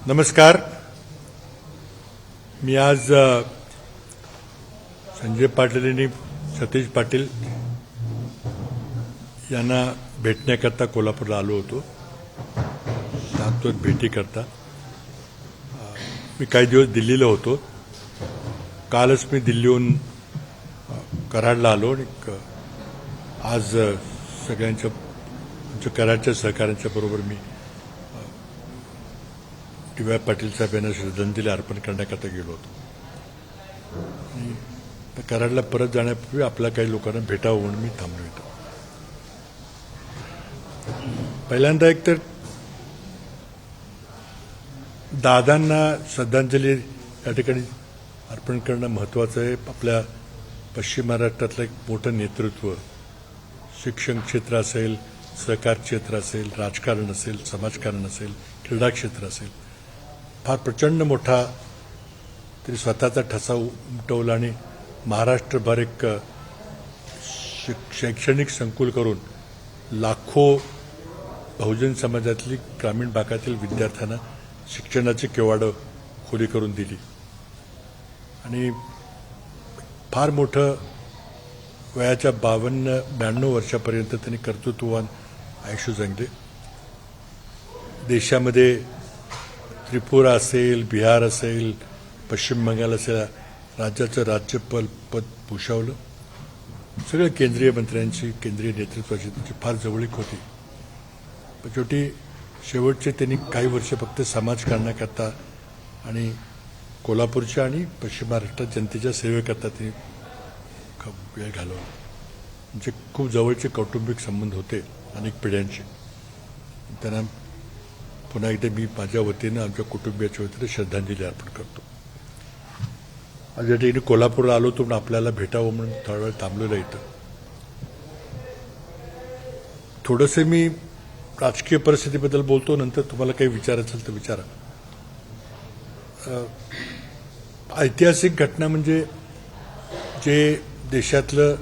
नमस्कार. मी आज संजय पाटील आणि सतीश पाटील यांना भेटण्याकरता कोल्हापूरला आलो होतो. तात्पुरत्या भेटीकरता मी काही दिवस दिल्लीला होतो. कालच मी दिल्लीहून कराडला आलो आणि आज सगळ्यांच्या कराडच्या सहकाऱ्यांच्या बरोबर मी टी.वाय. पाटील साहेब यांना श्रद्धांजली अर्पण करण्याकरता गेलो होतो. कराडला परत जाण्यापूर्वी आपल्या काही लोकांना भेटावं म्हणून मी थांबलो होतो. पहिल्यांदा एक तर दादांना श्रद्धांजली या ठिकाणी अर्पण करणं महत्त्वाचं आहे. आपल्या पश्चिम महाराष्ट्रातलं एक मोठं नेतृत्व, शिक्षण क्षेत्र असेल, सहकार क्षेत्र असेल, राजकारण असेल, समाजकारण असेल, क्रीडा क्षेत्र असेल, फार प्रचंड मोठा तरी स्वतःचा ठसा उमटवला आणि महाराष्ट्रभर एक शैक्षणिक संकुल करून लाखो बहुजन समाजातली ग्रामीण भागातील विद्यार्थ्यांना शिक्षणाची केवाडं खुली करून दिली आणि फार मोठं वयाच्या 52-92 वर्षापर्यंत त्यांनी कर्तृत्ववान आयुष्य जगले. देशामध्ये त्रिपुरा असेल, बिहार असेल, पश्चिम बंगाल असेल, राज्याचं राज्यपाल पद भूषवलं. सगळ्या केंद्रीय मंत्र्यांची, केंद्रीय नेतृत्वाची त्यांची फार जवळीक होती. पण शेवटचे त्यांनी काही वर्ष फक्त समाजकारणाकरता आणि कोल्हापूरच्या आणि पश्चिम महाराष्ट्रात जनतेच्या सेवेकरता त्यांनी वेळ घालवला. म्हणजे खूप जवळचे कौटुंबिक संबंध होते अनेक पिढ्यांचे. त्यांना पुन्हा एकदा मी माझ्या वतीनं, आमच्या कुटुंबियाच्या वतीनं श्रद्धांजली अर्पण करतो. आज या ठिकाणी कोल्हापूरला आलो तर आपल्याला भेटावं म्हणून थोडा वेळ थांबलेलं इथं. थोडंसं मी राजकीय परिस्थितीबद्दल बोलतो, नंतर तुम्हाला काही विचारायचं असेल तर विचारा. ऐतिहासिक घटना म्हणजे जे देशातलं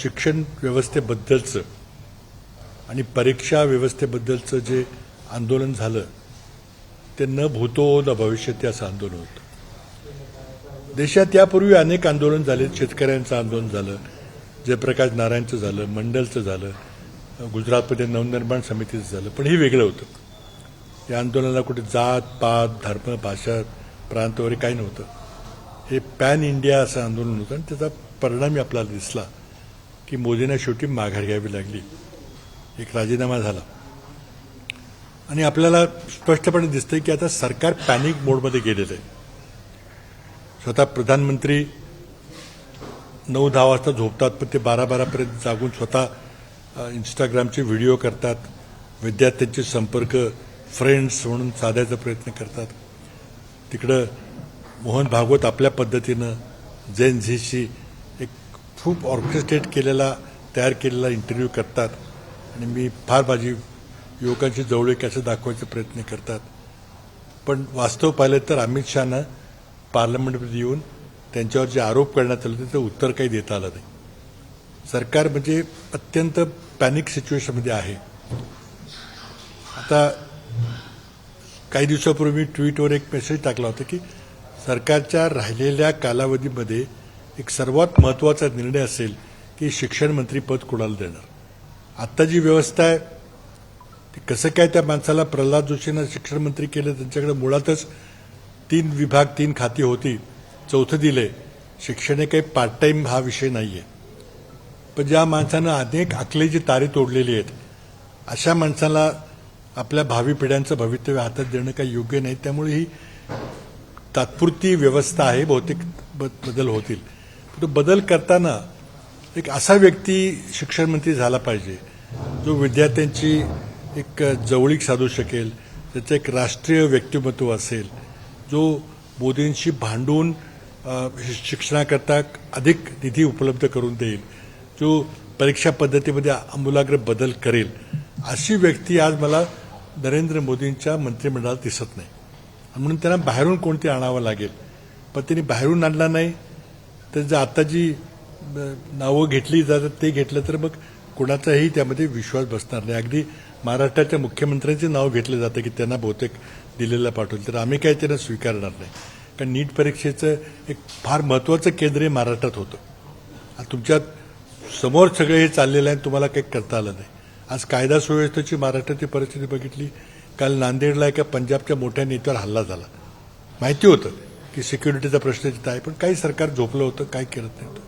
शिक्षण व्यवस्थेबद्दलचं आणि परीक्षा व्यवस्थेबद्दलचं जे आंदोलन झालं ते न भूतो न भविष्यती असं आंदोलन होतं. देशात यापूर्वी अनेक आंदोलन झाले. शेतकऱ्यांचं आंदोलन झालं, जयप्रकाश नारायणचं झालं, मंडलचं झालं, गुजरातमध्ये नवनिर्माण समितीचं झालं. पण हे वेगळं होतं. या आंदोलनाला कुठे जात पात, धर्म, भाषा, प्रांत वगैरे काही नव्हतं. हे पॅन इंडिया असं आंदोलन होतं आणि त्याचा परिणामी आपल्याला दिसला की मोदींना शेवटी माघार घ्यावी लागली. एक राजीनामा झाला आणि आपल्याला स्पष्टपणे दिसतंय की आता सरकार पॅनिक मोडमध्ये गेलेलं आहे. स्वतः प्रधानमंत्री 9-10 वाजता झोपतात, पण ते 12-12पर्यंत जागून स्वतः इंस्टाग्रामचे व्हिडिओ करतात. विद्यार्थ्यांचे संपर्क फ्रेंड्स म्हणून साधायचा प्रयत्न करतात. तिकडं मोहन भागवत आपल्या पद्धतीनं जेन झीशी एक खूप ऑर्केस्ट्रेट केलेला, तयार केलेला इंटरव्ह्यू करतात आणि मी फार माझी युवकांची जवळीक असं दाखवायचा प्रयत्न करतात. पण वास्तव पाहिलं तर अमित शहानं पार्लमेंटमध्ये येऊन त्यांच्यावर जे आरोप करण्यात आले त्याचं उत्तर काही देता आलं नाही. सरकार म्हणजे अत्यंत पॅनिक सिच्युएशनमध्ये आहे. आता काही दिवसापूर्वी मी ट्विटवर एक मेसेज टाकला होता की सरकारच्या राहिलेल्या कालावधीमध्ये एक सर्वात महत्त्वाचा निर्णय असेल की शिक्षण मंत्री पद कोणाला देणार. आत्ता जी व्यवस्था आहे ती कसं काय त्या माणसाला प्रल्हाद जोशीनं शिक्षण मंत्री केलं. त्यांच्याकडे मुळातच 3 विभाग 3 खाती होती, 4थं दिले. शिक्षण हे काही पार्ट टाईम हा विषय नाही आहे. पण ज्या माणसानं अनेक आखलेची तारे तोडलेली आहेत अशा माणसाला आपल्या भावी पिढ्यांचं भवितव्य हातात देणं काही योग्य नाही. त्यामुळे ही तात्पुरती व्यवस्था आहे. बहुतेक बदल होतील. तो बदल करताना एक असा व्यक्ती शिक्षण मंत्री झाला पाहिजे जो विद्यार्थ्यांची एक जवळीक साधू शकेल, त्याचं एक राष्ट्रीय व्यक्तिमत्व असेल, जो मोदींशी भांडून शिक्षणाकरता अधिक निधी उपलब्ध करून देईल, जो परीक्षा पद्धतीमध्ये आमूलाग्र बदल करेल. अशी व्यक्ती आज मला नरेंद्र मोदींच्या मंत्रिमंडळात दिसत नाही. म्हणून त्यांना बाहेरून कोणती आणावं लागेल. पण त्यांनी बाहेरून आणला नाही तर जर आता जी नावं घेतली जातात ते घेतलं तर मग कोणाचाही त्यामध्ये विश्वास बसणार नाही. अगदी महाराष्ट्राच्या मुख्यमंत्र्यांचे नाव घेतलं जातं की त्यांना बहुतेक दिल्लीला पाठवलं, तर आम्ही काही त्यांना स्वीकारणार नाही. कारण नीट परीक्षेचं एक फार महत्त्वाचं केंद्र हे महाराष्ट्रात होतं. आता तुमच्या समोर सगळे हे चाललेलं आहे, तुम्हाला काही करता आलं नाही. आज कायदा सुव्यवस्थेची महाराष्ट्राची परिस्थिती बघितली. काल नांदेडला एका पंजाबच्या मोठ्या नेत्यावर हल्ला झाला. माहिती होतं की सिक्युरिटीचा प्रश्न तिथं आहे, पण काही सरकार झोपलं होतं, काही करत नव्हतं.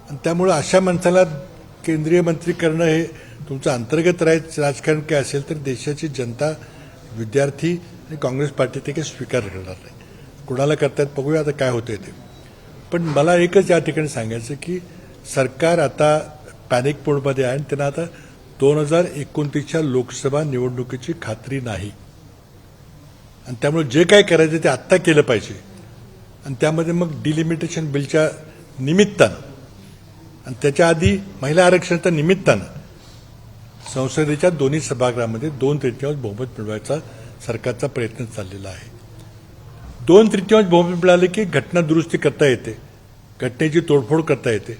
आणि त्यामुळं अशा माणसाला केंद्रीय मंत्री करणं हे तुमचं अंतर्गत राजकारण काय असेल तर देशाची जनता, विद्यार्थी आणि काँग्रेस पार्टी ते काही स्वीकार करणार नाही. कुणाला करतायत बघूया आता काय होतंय ते. पण मला एकच या ठिकाणी सांगायचं की सरकार आता पॅनिक मोडमध्ये आहे आणि त्यांना आता 2029च्या लोकसभा निवडणुकीची खात्री नाही. आणि त्यामुळे जे काय करायचं ते आत्ता केलं पाहिजे. आणि त्यामध्ये मग डिलिमिटेशन बिलच्या निमित्तानं आणि त्याच्या आधी महिला आरक्षणाच्या निमित्तानं संसदेच्या दोन्ही सभागृहामध्ये 2/3 बहुमत मिळवायचा सरकारचा प्रयत्न चाललेला आहे. 2/3 बहुमत मिळाले की घटना दुरुस्ती करता येते, घटनेची तोडफोड करता येते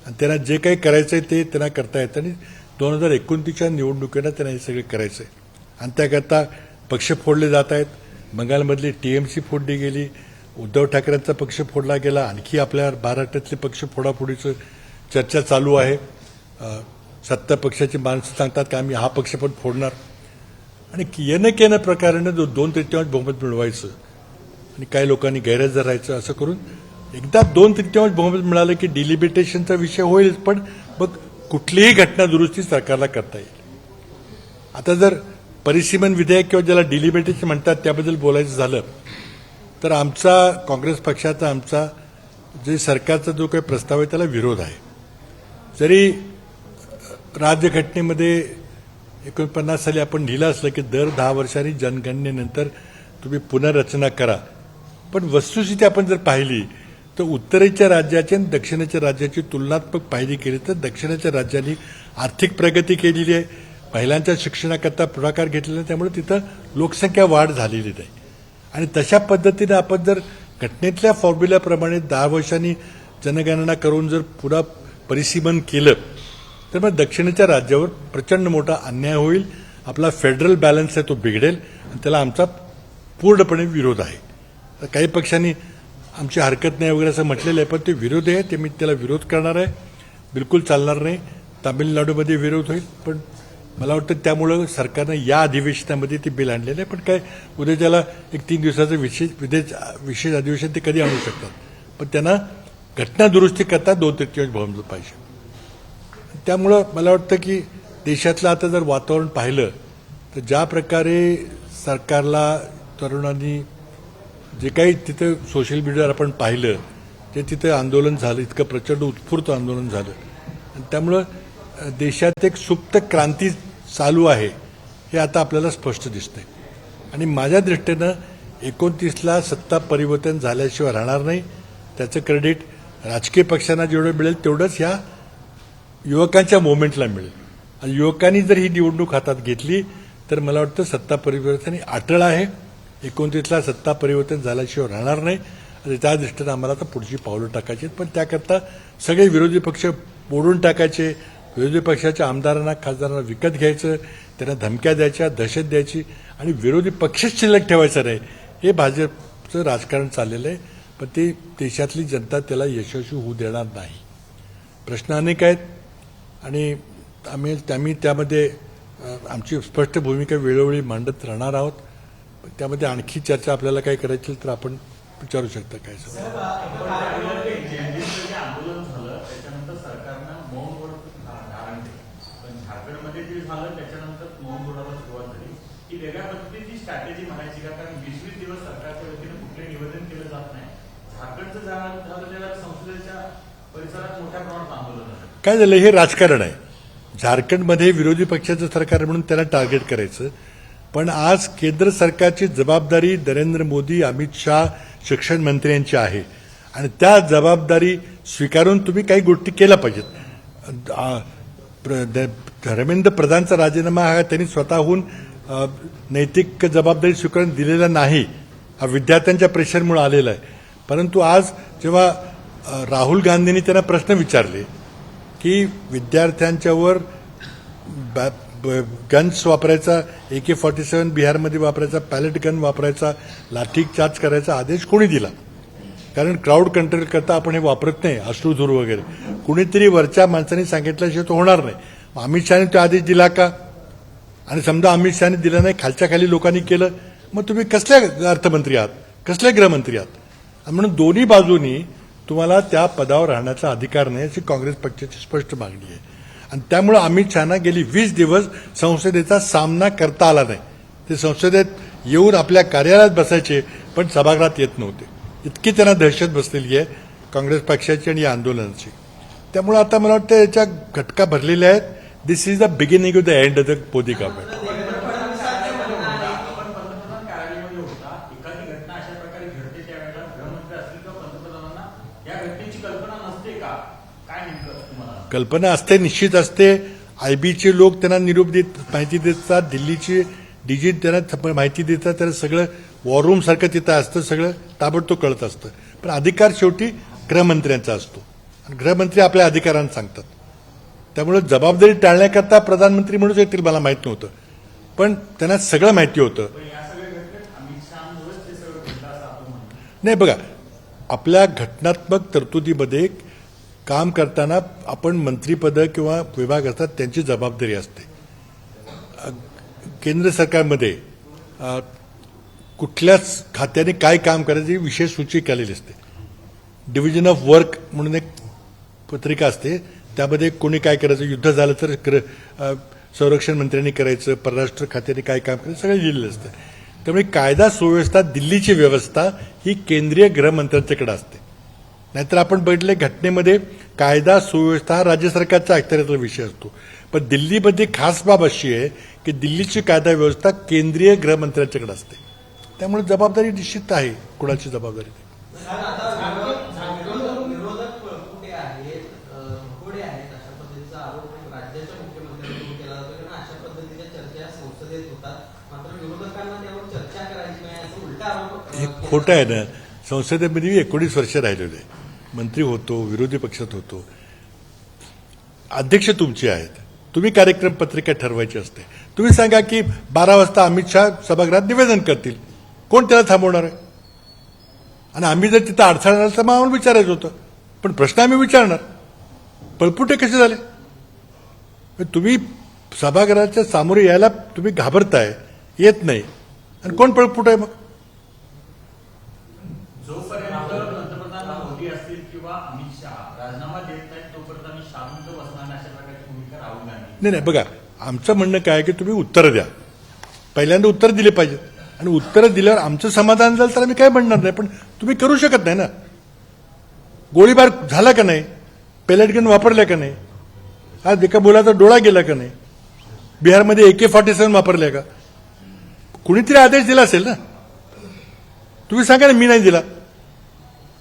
आणि त्यांना जे काही करायचं आहे ते त्यांना करता येतं. आणि 2029च्या निवडणुकीला त्यांना हे सगळे करायचं आहे. आणि त्याकरता पक्ष फोडले जात आहेत. बंगालमधली टीएमसी फोडली गेली, उद्धव ठाकरेंचा पक्ष फोडला गेला, आणखी आपल्या महाराष्ट्रातले पक्ष फोडाफोडीचं चर्चा चालू आहे. सत्ता पक्षाची माणसं सांगतात की आम्ही हा पक्ष पण फोडणार. आणि येणं केनं प्रकारानं 2/3 बहुमत मिळवायचं आणि काही लोकांनी गैरहजर राहायचं, असं करून एकदा 2/3 बहुमत मिळालं की डिलिमिटेशनचा विषय होईल. पण मग कुठलीही घटना दुरुस्ती सरकारला करता येईल. आता जर परिसीमन विधेयक किंवा ज्याला डिलिमिटेशन म्हणतात त्याबद्दल बोलायचं झालं तर आमचा काँग्रेस पक्षाचा आमचा जे सरकारचा जो काही प्रस्ताव आहे त्याला विरोध आहे. जरी राज्यघटनेमध्ये 49 साली आपण लिहिलं असलं की दर 10 वर्षांनी जनगणनेनंतर तुम्ही पुनर्रचना करा, पण वस्तुस्थिती आपण जर पाहिली तर उत्तरेच्या राज्याची आणि दक्षिणेच्या राज्याची तुलनात्मक पाहिली केली तर दक्षिणेच्या राज्यांनी आर्थिक प्रगती केलेली आहे, महिलांच्या शिक्षणाकरता पुढाकार घेतलेला आहे, त्यामुळे तिथं लोकसंख्या वाढ झालेली नाही. आणि तशा पद्धतीने आपण जर घटनेतल्या फॉर्म्युल्याप्रमाणे 10 वर्षांनी जनगणना करून जर पुन्हा परिसीमन केलं तर मग दक्षिणेच्या राज्यावर प्रचंड मोठा अन्याय होईल. आपला फेडरल बॅलन्स आहे तो बिघडेल आणि त्याला आमचा पूर्णपणे विरोध आहे. काही पक्षांनी आमची हरकत नाही वगैरे असं म्हटलेलं आहे, पण ते विरोध आहे, ते मी त्याला विरोध करणार आहे. बिलकुल चालणार नाही. तामिळनाडूमध्ये विरोध होईल, पण मला वाटतं त्यामुळं सरकारनं या अधिवेशनामध्ये ते बिल आणलेलं आहे. पण काय उद्या त्याला एक 3 दिवसाचं विशेष अधिवेशन ते कधी आणू शकतात. पण त्यांना घटना दुरुस्ती करता 2/3 बहुमत पाहिजे. त्यामुळं मला वाटतं की देशातलं आता जर वातावरण पाहिलं तर ज्या प्रकारे सरकारला तरुणांनी जे काही तिथं सोशल मीडियावर आपण पाहिलं ते तिथं आंदोलन झालं, इतकं प्रचंड उत्स्फूर्त आंदोलन झालं. आणि त्यामुळं देशात एक सुप्त क्रांती चालू आहे हे आता आपल्याला स्पष्ट दिसतंय. आणि माझ्या दृष्टीनं 29ला सत्ता परिवर्तन झाल्याशिवाय राहणार नाही. त्याचं क्रेडिट राजकीय पक्षांना जेवढं मिळेल तेवढंच ह्या युवकांच्या मुवमेंटला मिळेल. आणि युवकांनी जर ही निवडणूक हातात घेतली तर मला वाटतं सत्ता परिवर्तन अटळ आहे. 29ला सत्ता परिवर्तन झाल्याशिवाय राहणार नाही. आणि त्या दृष्टीनं आम्हाला आता पुढची पावलं टाकायची आहेत. पण त्याकरता सगळे विरोधी पक्ष मोडून टाकायचे, विरोधी पक्षाच्या आमदारांना खासदारांना विकत घ्यायचं, त्यांना धमक्या द्यायच्या, दहशत द्यायची आणि विरोधी पक्षच शिल्लक ठेवायचा नाही, हे भाजपचं राजकारण चाललेलं आहे. पण ते देशातली जनता त्याला यशस्वी होऊ देणार नाही. प्रश्न अनेक आहेत आणि आम्ही त्यामध्ये आमची स्पष्ट भूमिका वेळोवेळी मांडत राहणार आहोत. त्यामध्ये आणखी चर्चा आपल्याला काय करायची तर आपण विचारू शकता. काय काय झालं, हे राजकारण आहे. झारखंडमध्ये विरोधी पक्षाचं सरकार म्हणून त्यांना टार्गेट करायचं. पण आज केंद्र सरकारची जबाबदारी नरेंद्र मोदी, अमित शाह, शिक्षण मंत्री यांची आहे आणि त्या जबाबदारी स्वीकारून तुम्ही काही गोष्टी केल्या पाहिजेत. धर्मेंद्र प्रधानचा राजीनामा हा त्यांनी स्वतःहून नैतिक जबाबदारी स्वीकारून दिलेला नाही, हा विद्यार्थ्यांच्या प्रेशरमुळे आलेला आहे. परंतु आज जेव्हा राहुल गांधींनी त्यांना प्रश्न विचारले की विद्यार्थ्यांच्यावर गन्स वापरायचा, AK-47 बिहारमध्ये वापरायचा, पॅलेट गन वापरायचा, लाठीचार्ज करायचा आदेश कोणी दिला? कारण क्राऊड कंट्रोल करता आपण हे वापरत नाही, अश्रूधूर वगैरे. कुणीतरी वरच्या माणसांनी सांगितल्याशिवाय तो होणार नाही. अमित शहाने तो आदेश दिला का? आणि समजा अमित शहाने दिला नाही, खालच्या खाली लोकांनी केलं, मग तुम्ही कसले अर्थमंत्री आहात, कसले गृहमंत्री आहात? म्हणून दोन्ही बाजूनी तुम्हाला त्या पदावर राहण्याचा अधिकार नाही, अशी काँग्रेस पक्षाची स्पष्ट मागणी आहे. आणि त्यामुळे अमित शहाना गेली 20 दिवस संसदेचा सामना करता आला नाही. ते संसदेत येऊन आपल्या कार्यालयात बसायचे, पण सभागृहात येत नव्हते. इतकी त्यांना दहशत बसलेली आहे काँग्रेस पक्षाची आणि या आंदोलनाची. त्यामुळे आता मला वाटतं याच्या घटका भरलेल्या आहेत. This is the beginning of the end of the Modi government. कल्पना असते, निश्चित असते. IBचे लोक त्यांना निरोप देत माहिती देतात, दिल्लीची DG त्यांना माहिती देतात, त्याला सगळं वॉर रूम सारखं तिथं असतं, सगळं ताबडतोब कळत असतं. पण अधिकार शेवटी गृहमंत्र्यांचा असतो आणि गृहमंत्री आपल्या अधिकारांना सांगतात. त्यामुळे जबाबदारी टाळण्याकरता प्रधानमंत्री म्हणून येतील मला माहित नव्हतं, पण त्यांना सगळं माहिती होतं. नाही बघा, आपल्या घटनात्मक तरतुदीमध्ये काम करताना आपण मंत्रीपदं किंवा विभाग असतात त्यांची जबाबदारी असते. केंद्र सरकारमध्ये कुठल्याच खात्याने काय काम करायची विशेष सूची केलेली असते. डिव्हिजन ऑफ वर्क म्हणून एक पत्रिका असते, त्यामध्ये कोणी काय करायचं, युद्ध झालं तर संरक्षण मंत्र्यांनी करायचं, परराष्ट्र खात्याने काय काम करायचं सगळं लिहिलेलं असतं. त्यामुळे कायदा सुव्यवस्था, दिल्लीची व्यवस्था ही केंद्रीय गृहमंत्र्यांच्याकडे असते. नाहीतर आपण बघितले घटनेमध्ये कायदा सुव्यवस्था हा राज्य सरकारच्या अखत्यारीचा विषय असतो. पण दिल्लीमध्ये खास बाब अशी आहे की दिल्लीची कायदा व्यवस्था केंद्रीय गृहमंत्र्यांच्याकडे असते. त्यामुळे जबाबदारी निश्चित आहे. कुणाची जबाबदारी हे खोटं आहे ना. संसदेमध्ये मी 19 वर्ष राहिलेलो आहे, मंत्री होतो, विरोधी पक्षात होतो. अध्यक्ष तुमचे आहेत, तुम्ही कार्यक्रम पत्रिका ठरवायची असते. तुम्ही सांगा की 12 वाजता अमित शहा सभागृहात निवेदन करतील, कोण त्याला थांबवणार आहे? आणि आम्ही जर तिथं अडथळा आला तर मग आम्हाला विचारायचं होतं. पण प्रश्न आम्ही विचारणार, पळपुटे कसे झाले? तुम्ही सभागृहाच्या सामोरे यायला तुम्ही घाबरताय, येत नाही, आणि कोण पळपुट आहे? मग जोपर्यंत पंतप्रधान मोदी असतील किंवा अमित शहा राजीनामा देत नाहीत तोपर्यंत आम्ही शांत बसणार अशा प्रकारची भूमिका राहुल गांधी. नाही बघा, आमचं म्हणणं काय आहे की तुम्ही उत्तर द्या. पहिल्यांदा उत्तर दिले पाहिजे, आणि उत्तर दिल्यावर आमचं समाधान झालं तर आम्ही काय म्हणणार नाही. पण तुम्ही करू शकत नाही ना. गोळीबार झाला का नाही? पेलेट गन वापरल्या का नाही? आज एका मुलाचा डोळा गेला का नाही? बिहारमध्ये AK-47 वापरल्या का? कुणीतरी आदेश दिला असेल ना. तुम्ही सांगा ना, मी नाही दिला,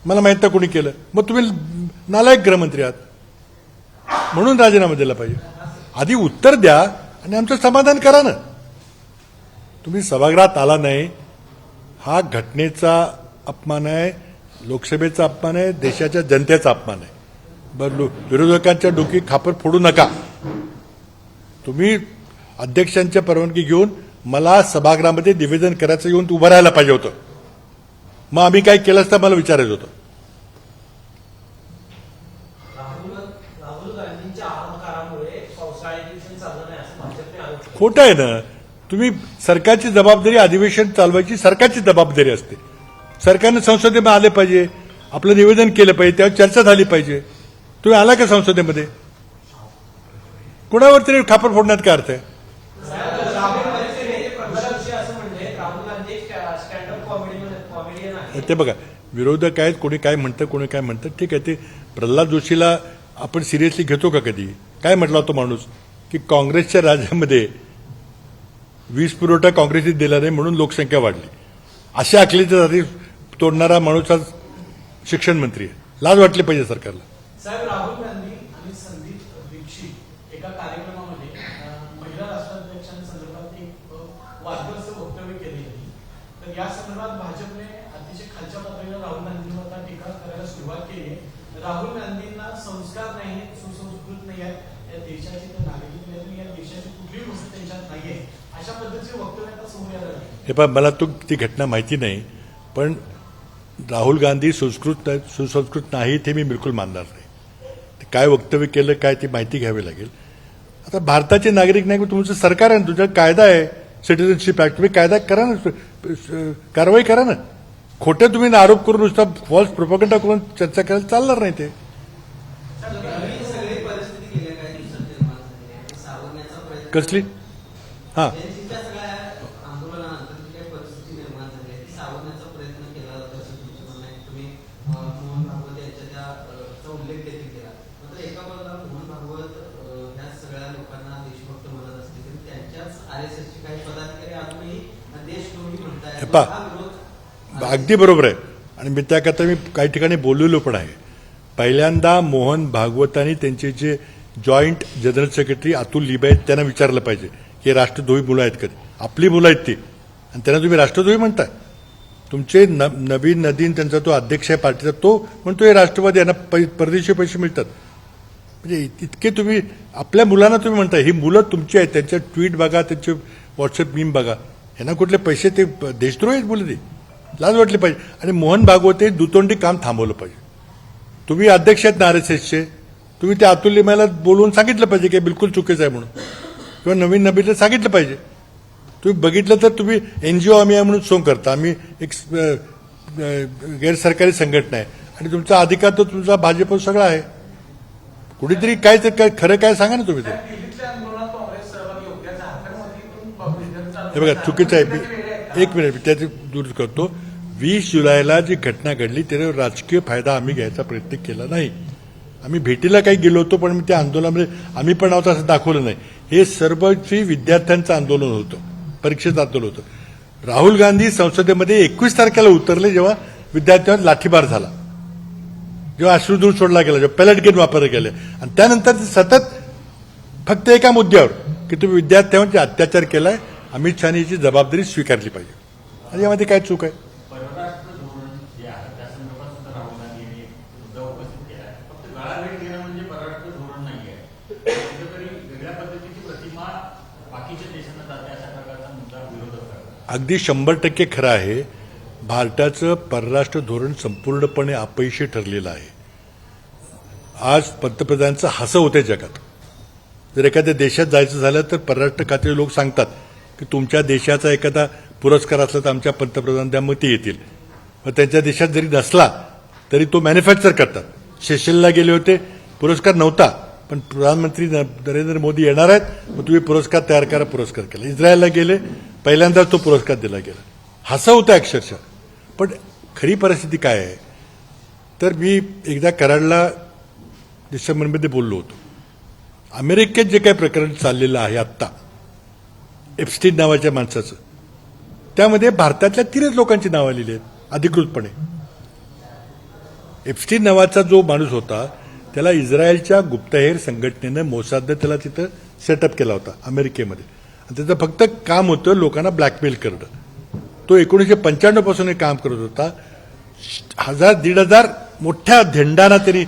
मला माहित नाही कोणी केलं. मग तुम्ही नालायक गृहमंत्री आहात, म्हणून राजीनामा दिला पाहिजे. आधी उत्तर द्या आणि आमचं समाधान करा ना. तुम्ही सभागृहात आला नाही, हा घटनेचा अपमान आहे, लोकसभेचा अपमान आहे, देशाच्या जनतेचा अपमान आहे. बरं, विरोधकांच्या डोकी खापर फोडू नका. तुम्ही अध्यक्षांच्या परवानगी घेऊन मला सभागृहामध्ये निवेदन करायचं येऊन उभं राहायला पाहिजे होतं. मग आम्ही काय केलं असतं मला विचारायचं होतं. खोटं आहे ना. तुम्ही सरकारची जबाबदारी अधिवेशन चालवायची सरकारची जबाबदारी असते. सरकारनं संसदेमध्ये आले पाहिजे, आपलं निवेदन केलं पाहिजे, त्यावर चर्चा झाली पाहिजे. तुम्ही आला का संसदेमध्ये? कुणावर तरी खापर फोडण्यात काय अर्थ आहे? ते बघा, विरोधक आहेत, कोणी काय म्हणतं, कोणी काय म्हणतं, ठीक आहे. ते प्रल्हाद जोशीला आपण सिरियसली घेतो का कधी? काय म्हटला होता माणूस की काँग्रेसच्या राज्यामध्ये वीज पुरवठा काँग्रेसने दिला नाही म्हणून लोकसंख्या वाढली. अशा अकलीच्या जाती तोडणारा माणूस आज शिक्षण मंत्री आहे. लाज वाटली पाहिजे सरकारला. साहेब, राहुल गांधी आणि संदीप दीक्षित एका कार्यक्रमामध्ये महिला राष्ट्राध्यक्षांसंदर्भात एक वादग्रस्त वक्तव्य केले होते. तर या संदर्भात भाजपने अतिशय खालच्या पातळीवर राहुल गांधींवर टीका करायला सुरुवात केली आहे. राहुल गांधींना संस्कार नाही, सुसंस्कृत नाही आहेत, या देशाची ते नागरिक आहेत आणि या देशाची कुठलीही गोष्ट त्यांच्यात नाहीये अशा पद्धतीचे वक्तव्य आता समोर यायला लागले. हे पण मला ती घटना माहिती नाही, पण राहुल गांधी सुसंस्कृत नाही ते मी बिलकुल मानणार नाही. ते काय वक्तव्य केलं काय ती माहिती घ्यावी लागेल. आता भारताचे नागरिक नाही, तुमचं सरकार आहे ना, तुमचा कायदा आहे सिटिझनशिप ऍक्ट, तुम्ही कायदा करा ना, कारवाई करा ना. खोटे तुम्ही आरोप करून नुसता फॉल्स प्रोपगंडा करून चर्चा करायला चालणार नाही. ते सगळी परिस्थिती गेल्या काही दिवसात निर्माण झाली आहे. सावरण्याचा प्रयत्न कसली हां त्यांच्या सगळ्या आंदोलनानंतर जी काही परिस्थिती निर्माण झाली आहे ती सावरण्याचा प्रयत्न केला जातो असं तुमचं म्हणणं आहे. तुम्ही मोहन भागवत यांच्या त्याचा उल्लेख देखील केला. मात्र एका बाजूला मोहन भागवत ह्या सगळ्या लोकांना देशभक्त म्हणत असले तरी त्यांच्याच RSSचे काही पदाधिकारी अजूनही देशद्रोही म्हणतायत. पहा, हा विरोध अगदी बरोबर आहे आणि मी त्याकरता मी काही ठिकाणी बोललेलो पण आहे. पहिल्यांदा मोहन भागवतांनी त्यांचे जे जॉईंट जनरल सेक्रेटरी अतुल लिबे आहेत त्यांना विचारलं पाहिजे की राष्ट्रद्रोही मुलं आहेत कधी. आपली मुलं आहेत ती आणि त्यांना तुम्ही राष्ट्रद्रोही म्हणताय. तुमचे नवीन नदीन त्यांचा तो अध्यक्ष आहे पार्टीचा, तो म्हणतो हे राष्ट्रवादी, यांना परदेशी पैसे मिळतात. म्हणजे इतके तुम्ही आपल्या मुलांना तुम्ही म्हणताय. ही मुलं तुमची आहेत, त्यांच्या ट्विट बघा, त्यांचे व्हॉट्सअप मीम बघा, यांना कुठले पैसे, ते देशद्रोही आहेत मुलं. ते लाज वाटली पाहिजे. आणि मोहन भागवत हे दुतोंडी काम थांबवलं पाहिजे. तुम्ही अध्यक्ष आहेत ना RSSचे, तुम्ही त्या अतुल लिमाला बोलवून सांगितलं पाहिजे की बिलकुल चुकीचं आहे म्हणून, किंवा नवीन नबीला सांगितलं पाहिजे. तुम्ही बघितलं तर तुम्ही NGO आम्ही आहे म्हणून सोंग करता. आम्ही एक गैरसरकारी संघटना आहे आणि तुमचा अधिकार तर तुमचा भाजप सगळा आहे. कुठेतरी काय ते काय खरं काय सांगा ना तुम्ही. ते दिल्लीतल्या आंदोलनात काँग्रेस सहभागी होत्या. झारखंडमधून हे बघा चुकीचं आहे. एक मिनिट मी त्याचे दूर करतो. 20 जुलैला जी घटना घडली त्याचा राजकीय फायदा आम्ही घ्यायचा प्रयत्न केला नाही. आम्ही भेटीला काही गेलो होतो, पण त्या आंदोलनामध्ये आम्ही पण आहोत असं दाखवलं नाही. हे सर्वची विद्यार्थ्यांचं आंदोलन होतं, परीक्षेचं आंदोलन होतं. राहुल गांधी संसदेमध्ये 21 तारखेला उतरले जेव्हा विद्यार्थ्यांवर लाठीमार झाला, जेव्हा अश्रुधूर सोडला गेला, जेव्हा पॅलेट गेन वापरले गेले, आणि त्यानंतर ते सतत फक्त एका मुद्द्यावर की तुम्ही विद्यार्थ्यांवर अत्याचार केलाय, अमित शहानी याची जबाबदारी स्वीकारली पाहिजे. आणि यामध्ये काय चूक आहे. परराष्ट्र धोरण जे आहे त्या संदर्भात सुद्धा राहुल गांधी यांनी मुद्दा उपस्थित केला आहे. फक्त गळाभेट घेणं म्हणजे परराष्ट्र धोरण नाही आहे. कुठेतरी वेगळ्या पद्धतीची प्रतिमा बाकीच्या देशांना जाते अशा प्रकारचा मुद्दा विरोधक करतात. अगदी 100% खरं आहे. भारताचं परराष्ट्र धोरण संपूर्णपणे अपयशी ठरलेलं आहे. आज पंतप्रधानांचं हसं होते जगात. जर एखाद्या देशात जायचं झालं तर परराष्ट्र खात्याचे लोक सांगतात की तुमच्या देशाचा एखादा पुरस्कार असला तर आमच्या पंतप्रधान त्यामुळे ते येतील. मग त्यांच्या देशात जरी नसला तरी तो मॅन्युफॅक्चर करतात. सेशलला गेले होते, पुरस्कार नव्हता, पण प्रधानमंत्री नरेंद्र मोदी येणार आहेत, मग तुम्ही पुरस्कार तयार करा, पुरस्कार केला. इस्रायलला गेले, पहिल्यांदाच तो पुरस्कार दिला गेला. हसं होतं अक्षरशः. पण खरी परिस्थिती काय आहे तर मी एकदा कराडला डिसेंबरमध्ये बोललो होतो. अमेरिकेत जे काही प्रकरण चाललेलं आहे आत्ता एप्स्टीन नावाच्या माणसाचं, त्यामध्ये भारतातल्या 3 लोकांची नावं लिहिली आहेत अधिकृतपणे. एप्स्टीन नावाचा जो माणूस होता त्याला इस्रायलच्या गुप्तहेर संघटनेनं मोसादनं त्याला तिथं सेटअप केला होता अमेरिकेमध्ये, आणि त्याचं फक्त काम होतं लोकांना ब्लॅकमेल करणं. तो 1995 पासून हे काम करत होता. 1000-1500 मोठ्या झेंडाना त्यांनी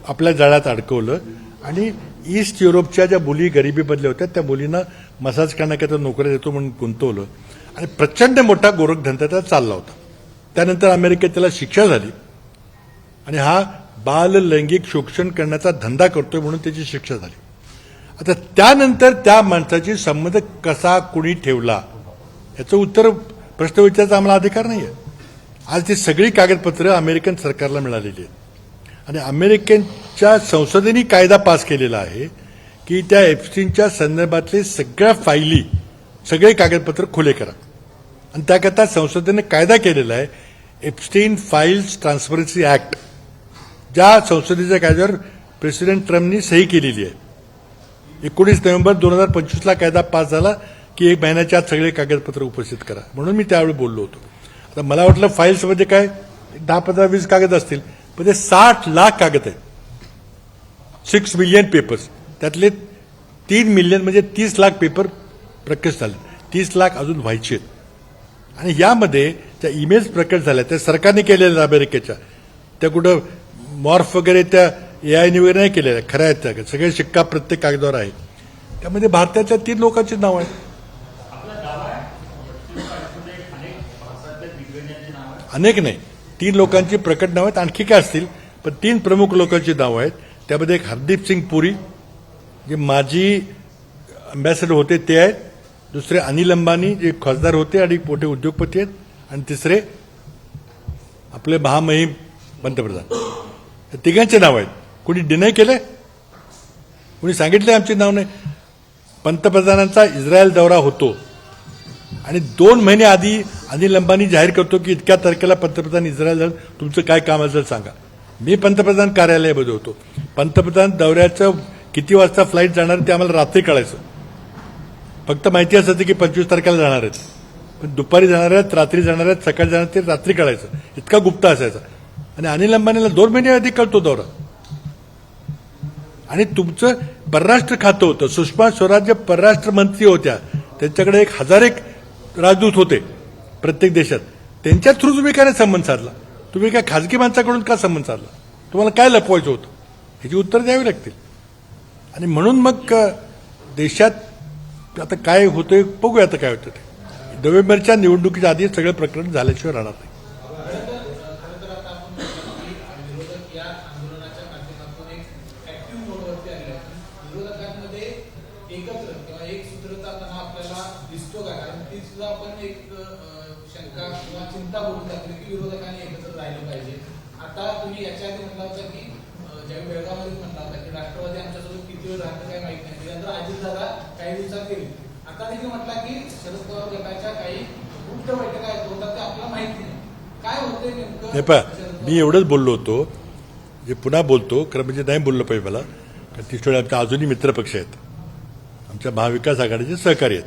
आपल्या जाळ्यात अडकवलं आणि ईस्ट युरोपच्या ज्या मुली गरिबीमधल्या होत्या त्या मुलींना मसाज करण्याकरता नोकऱ्या देतो म्हणून गुंतवलं आणि प्रचंड मोठा गोरखधंदा त्याला चालला होता. त्यानंतर अमेरिकेत त्याला शिक्षा झाली आणि हा बाल लैंगिक शोषण करण्याचा धंदा करतोय म्हणून त्याची शिक्षा झाली. आता त्यानंतर त्या माणसाची संबंध कसा कुणी ठेवला याचं उत्तर प्रश्न विचारायचा आम्हाला अधिकार नाही आहे. आज ती सगळी कागदपत्रं अमेरिकन सरकारला मिळालेली आहेत आणि अमेरिकेच्या संसदेने कायदा पास केलेला आहे की त्या एप्स्टीनच्या संदर्भातले सगळ्या फायली, सगळे कागदपत्र खुले करा. आणि त्याकरता संसदेने कायदा केलेला आहे एप्स्टीन फाईल्स ट्रान्सपरन्सी ऍक्ट, ज्या संसदेच्या कायद्यावर प्रेसिडेंट ट्रम्पनी सही केलेली आहे. 19 नोव्हेंबर 2025 कायदा पास झाला की 1 महिन्याच्या आत सगळे कागदपत्र उपस्थित करा, म्हणून मी त्यावेळी बोललो होतो. आता मला वाटलं फाईल्स म्हणजे काय 10, 15, 20 कागद असतील, पण ते 60 लाख कागद आहेत. 6 मिलियन पेपर्स, त्यातले 3 मिलियन म्हणजे 30 लाख पेपर प्रकट झाले, 30 लाख अजून व्हायचे आहेत. आणि यामध्ये त्या ईमेल्स प्रकट झाल्या त्या सरकारने केलेल्या अमेरिकेच्या, त्या कुठं मॉर्फ वगैरे त्या AI वगैरे नाही केलेलं आहे, खऱ्या आहेत त्या सगळे शिक्का प्रत्येक कागदावर आहे. त्यामध्ये भारताच्या 3 लोकांची नाव आहेत. आपला दावा आहे बत्तीस अनेक भारतातल्या दिग्गजांची नाव आहे. अनेक नाही, 3 लोकांची प्रकट नावं आहेत. आणखी काय असतील, पण 3 प्रमुख लोकांची नावं आहेत. त्यामध्ये एक हरदीप सिंग पुरी जे माजी अँबॅसेडर होते ते आहेत, दुसरे अनिल अंबानी जे खासदार होते आणि मोठे उद्योगपती आहेत, आणि तिसरे आपले महामहिम पंतप्रधान. या तिघांचे नाव आहेत. कोणी डिनाय केलंय? कोणी सांगितलंय आमचे नाव नाही? पंतप्रधानांचा इस्रायल दौरा होतो आणि 2 महिने आधी अनिल अंबानी जाहीर करतो की इतक्या तारखेला पंतप्रधान इस्रायल जाऊन तुमचं काय काम असेल सांगा. मी पंतप्रधान कार्यालयामध्ये होतो. पंतप्रधान दौऱ्याचं किती वाजता फ्लाईट जाणार ते आम्हाला रात्री कळायचं. फक्त माहिती असायचं की 25 तारखेला जाणार आहेत, पण दुपारी जाणार आहेत, रात्री जाणार आहेत, सकाळी जाणार ते रात्री कळायचं. इतका गुप्त असायचा. आणि अनिल अंबानीला 2 महिने आधी कळतो दौरा. आणि तुमचं परराष्ट्र खातं होतं, सुषमा स्वराज परराष्ट्र मंत्री होत्या, त्यांच्याकडे 1000 राजदूत होते प्रत्येक देशात. त्यांच्या थ्रू तुम्ही काय संबंध साधला? तुम्ही काय खाजगी माणसाकडून का संबंध साधला? तुम्हाला काय लपवायचं होतं? ह्याची उत्तर द्यावी लागतील. आणि म्हणून मग देशात आता काय होतंय बघूया. आता काय होतं ते नोव्हेंबरच्या निवडणुकीच्या आधी सगळं प्रकरण झाल्याशिवाय राहणार नाही. खरं तर आता आपण म्हणतो की विरोधक या आंदोलनाच्या माध्यमातून एक ऍक्टिव्ह मोडवरती आले आहेत. विरोधकांमध्ये एकत्र किंवा एक सूत्रतापणा आपल्याला दिसतो का? कारण ती सुद्धा आपण एक शंका किंवा चिंता बोलू टाकली की विरोधकांनी एकत्र राहिलं पाहिजे. आता तुम्ही याच्या आधी म्हटला होता की ज्यावेळी बेळगावमध्ये म्हटला होता की राष्ट्रवादी आमच्यासोबत किती वेळ राहतं काय माहित नाही, त्यानंतर अजितदादा काही दिवसात गेले. आता देखील म्हटला की शरद पवार गटाच्या काही गुप्त बैठका होतात ते आपल्याला माहिती नाही. काय होतंय नेमकं? हे पहा, मी एवढंच बोललो होतो, जे पुन्हा बोलतो खरं म्हणजे नाही बोललं पाहिजे मला, कारण तिथं आमच्या अजूनही मित्रपक्ष आहेत, आमच्या महाविकास आघाडीचे सहकारी आहेत.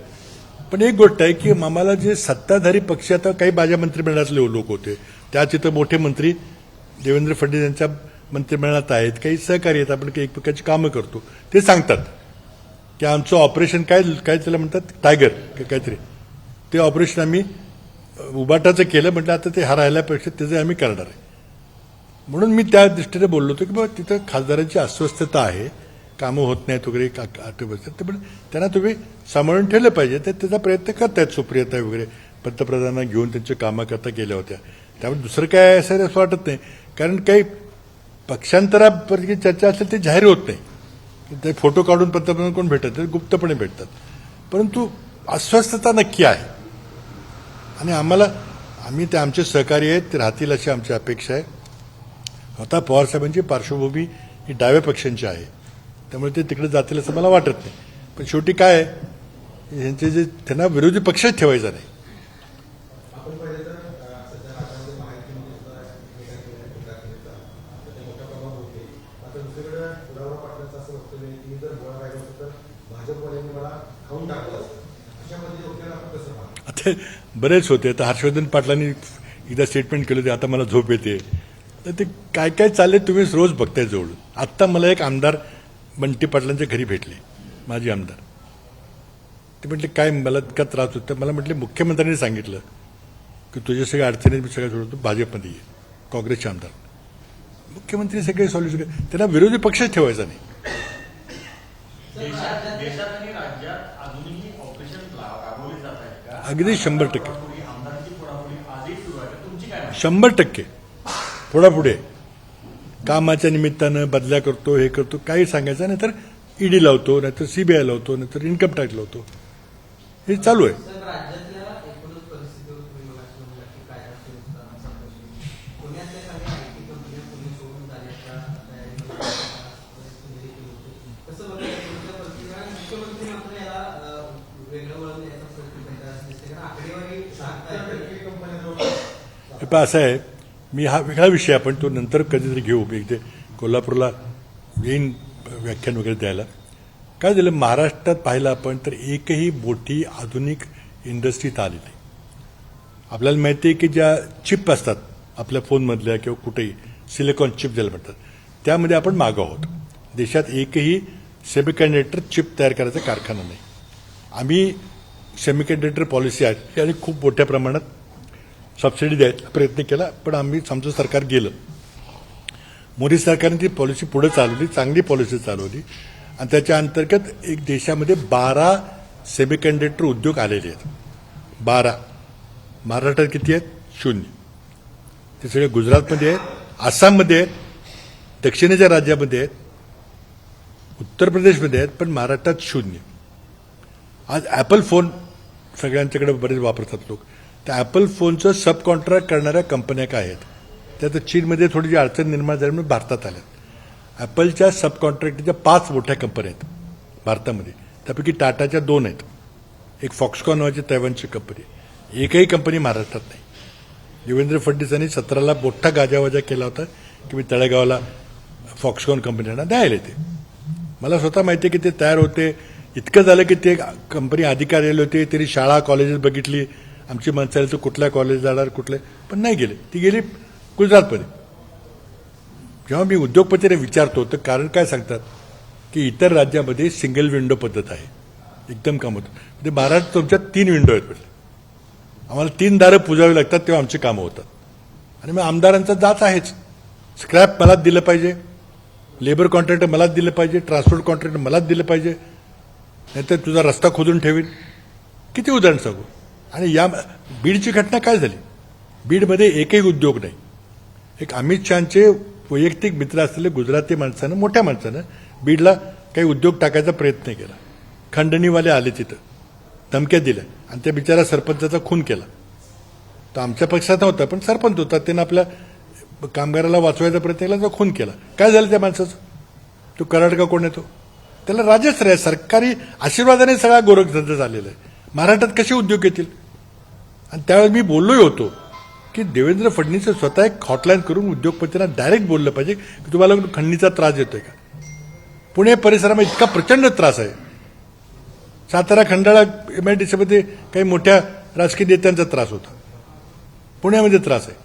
पण एक गोष्ट आहे की आम्हाला जे सत्ताधारी पक्ष, आता काही माझ्या मंत्रिमंडळातले लोक होते, त्या तिथं मोठे मंत्री देवेंद्र फडणवीस यांच्या मंत्रिमंडळात आहेत, काही सहकारी आहेत, आपण काही एकमेकांची कामं करतो, ते सांगतात की आमचं ऑपरेशन काय त्याला म्हणतात टायगर काहीतरी, ते ऑपरेशन आम्ही उबाटाचं केलं. म्हटलं आता ते राहिल्यापेक्षा त्याचं आम्ही करणार आहे. म्हणून मी त्या दृष्टीने बोललो होतो की बाबा तिथं खासदारांची अस्वस्थता आहे, कामं होत नाहीत वगैरे, आठवत बसतात, पण त्यांना तुम्ही सांभाळून ठेवलं पाहिजे. तर त्याचा प्रयत्न करतायत. सुप्रियाताई वगैरे पंतप्रधानांना घेऊन त्यांच्या कामाकरता गेल्या होत्या. त्यामुळे दुसरं काय असं वाटत नाही. कारण काही पक्षांतरापैकी चर्चा असेल ते जाहीर होत नाही. ते फोटो काढून पंतप्रधान कोण भेटत नाही, गुप्तपणे भेटतात. परंतु अस्वस्थता नक्की आहे. आणि आम्ही ते आमचे सहकारी आहेत, ते राहतील अशी आमची अपेक्षा आहे. आता पवारसाहेबांची पार्श्वभूमी ही डाव्या पक्षांची आहे, त्यामुळे ते तिकडे जातील असं मला वाटत नाही. पण शेवटी काय आहे, यांचे जे त्यांना विरोधी पक्षच ठेवायचा नाही. आपण पाहिजे तर सध्या राज्यामध्ये माहिती मोठ्या प्रमाणात होते. आता दुसरीकडे गुलाबराव पाटलांचं असं वक्तव्य आहे की जर गोळा राहिला असतं तर भाजपवाल्यांनी मला खाऊन टाकलं असतं. अशा मध्ये वक्तव्याला आपण कसं पाहतो? आता बरेच होते. आता हर्षवर्धन पाटलांनी एकदा स्टेटमेंट केलं, ते आता मला झोप येते. तर ते काय काय चालले तुम्ही रोज बघताय जवळ. आत्ता मला एक आमदार बंटी पाटलांच्या घरी भेटले, माजी आमदार. ते म्हटले काय मला इतका त्रास होता. मला म्हटले मुख्यमंत्र्यांनी सांगितलं की तुझ्या सगळ्या अडचणी मी सगळ्या सोडतो, भाजपमध्ये ये, काँग्रेसचे आमदार. मुख्यमंत्री सगळे सॉल्युशन, त्यांना विरोधी पक्षच ठेवायचा नाही. देशात आणि राज्यात अजूनही ऑपरेशन राबवले जात आहेत का? अगदी 100%. आमदारांची फोडाफोडी आजही सुरू आहे. तुमची काय? 100% पुढे कामाच्या निमित्तानं बदल्या करतो, हे करतो, काही सांगायचं नाही तर ईडी लावतो, नाहीतर सीबीआय लावतो, नाहीतर इन्कम टॅक्स लावतो. हे चालू आहे. साहेब, राज्यातल्या एकूणच परिस्थितीवर तुम्ही मला म्हणला की कायदा सुव्यवस्था पुण्यातल्या काही आयटी कंपन्या पुणे सोडून जाण्याच्या कसं बघायचं तुमच्या परिस्थितीला? मुख्यमंत्री मात्र याला वेगळं वळण द्यायचा प्रयत्न करतात असं दिसते, कारण आकडेवारी सांगताय. हे पहा, असं आहे, मी हा वेगळा विषय आपण तो नंतर कधीतरी घेऊ. मी इथे कोल्हापूरला येईन व्याख्यान वगैरे द्यायला. काय झालं महाराष्ट्रात पाहिलं आपण तर एकही मोठी आधुनिक इंडस्ट्रीत आली नाही. आपल्याला माहिती आहे की ज्या चिप असतात आपल्या फोनमधल्या किंवा कुठेही सिलिकॉन चिप ज्याला म्हणतात, त्यामध्ये आपण मागं आहोत. देशात एकही सेमीकंडक्टर चिप तयार करायचा कारखाना नाही. आम्ही सेमीकंडक्टर पॉलिसी आहे आणि खूप मोठ्या प्रमाणात सबसिडी द्यायचा प्रयत्न केला, पण आमचं सरकार गेलं. मोदी सरकारने ती पॉलिसी पुढे चालवली, चांगली पॉलिसी चालवली आणि त्याच्या अंतर्गत एक देशामध्ये 12 सेमीकंडक्टर उद्योग आलेले आहेत. 12. महाराष्ट्रात किती आहेत? 0. ते सगळे गुजरातमध्ये आहेत, आसाममध्ये आहेत, दक्षिणेच्या राज्यामध्ये आहेत, उत्तर प्रदेशमध्ये आहेत, पण महाराष्ट्रात 0. आज ॲपल फोन सगळ्यांच्याकडे बरेच वापरतात लोक. त्या ॲपल फोनचं सब कॉन्ट्रॅक्ट करणाऱ्या कंपन्या काय आहेत? त्यात चीनमध्ये थोडी अडचण निर्माण झाल्यामुळे भारतात आल्या. ॲपलच्या सब कॉन्ट्रॅक्टच्या 5 मोठ्या कंपन्या आहेत भारतामध्ये. त्यापैकी टाटाच्या 2 आहेत. एक फॉक्सकॉन नावाची तैवानची कंपनी. एकही कंपनी महाराष्ट्रात नाही. देवेंद्र फडणवीसांनी 17ला मोठा गाजावाजा केला होता की मी तळेगावला फॉक्सकॉन कंपन्यांना द्यायला येते. मला स्वतः माहिती आहे की ते तयार होते. इतकं झालं की ते कंपनी अधिकारी आले होते, त्यांनी शाळा कॉलेजेस बघितली, आमची माणसं आली तर कुठल्या कॉलेज जाणार कुठले, पण नाही गेले. ती गेली गुजरातमध्ये. जेव्हा मी उद्योगपतीने विचारतो तर कारण काय सांगतात की इतर राज्यामध्ये सिंगल विंडो पद्धत आहे, एकदम काम होतं. म्हणजे महाराष्ट्रात तुमच्या 3 विंडो आहेत म्हटलं. आम्हाला 3 दारं पुजावी लागतात तेव्हा आमची कामं होतात. आणि मग आमदारांचा जाच आहेच. स्क्रॅप मलाच दिलं पाहिजे, लेबर कॉन्ट्रॅक्टर मलाच दिलं पाहिजे, ट्रान्सपोर्ट कॉन्ट्रॅक्टर मलाच दिलं पाहिजे, नाहीतर तुझा रस्ता खोदून ठेवीन. किती उदाहरण सांगू. आणि या बीडची घटना काय झाली? बीडमध्ये एकही उद्योग नाही. एक अमित शहाचे वैयक्तिक मित्र असलेले गुजराती माणसानं, मोठ्या माणसानं बीडला काही उद्योग टाकायचा प्रयत्न केला. खंडणीवाले आले तिथं, धमक्या दिल्या आणि त्या बिचारा सरपंचाचा खून केला. तो आमच्या पक्षात नव्हता पण सरपंच होता, त्यानं आपल्या कामगाराला वाचवायचा प्रयत्न केला, तो खून केला. काय झालं त्या माणसाचं? तो कराड का कोण येतो? त्याला राजश्रय सरकारी आशीर्वादाने सगळा गोरखधंदा झालेला आहे. महाराष्ट्रात कसे उद्योग येतील? आणि त्यावेळेस मी बोललोही होतो की देवेंद्र फडणवीस स्वतः एक हॉटलाईन करून उद्योगपतींना डायरेक्ट बोललं पाहिजे की तुम्हाला खंडणीचा त्रास येतोय का? पुणे परिसरामध्ये इतका प्रचंड त्रास आहे. सातारा खंडाळा MIDCमध्ये काही मोठ्या राजकीय नेत्यांचा त्रास होता. पुण्यामध्ये त्रास आहे.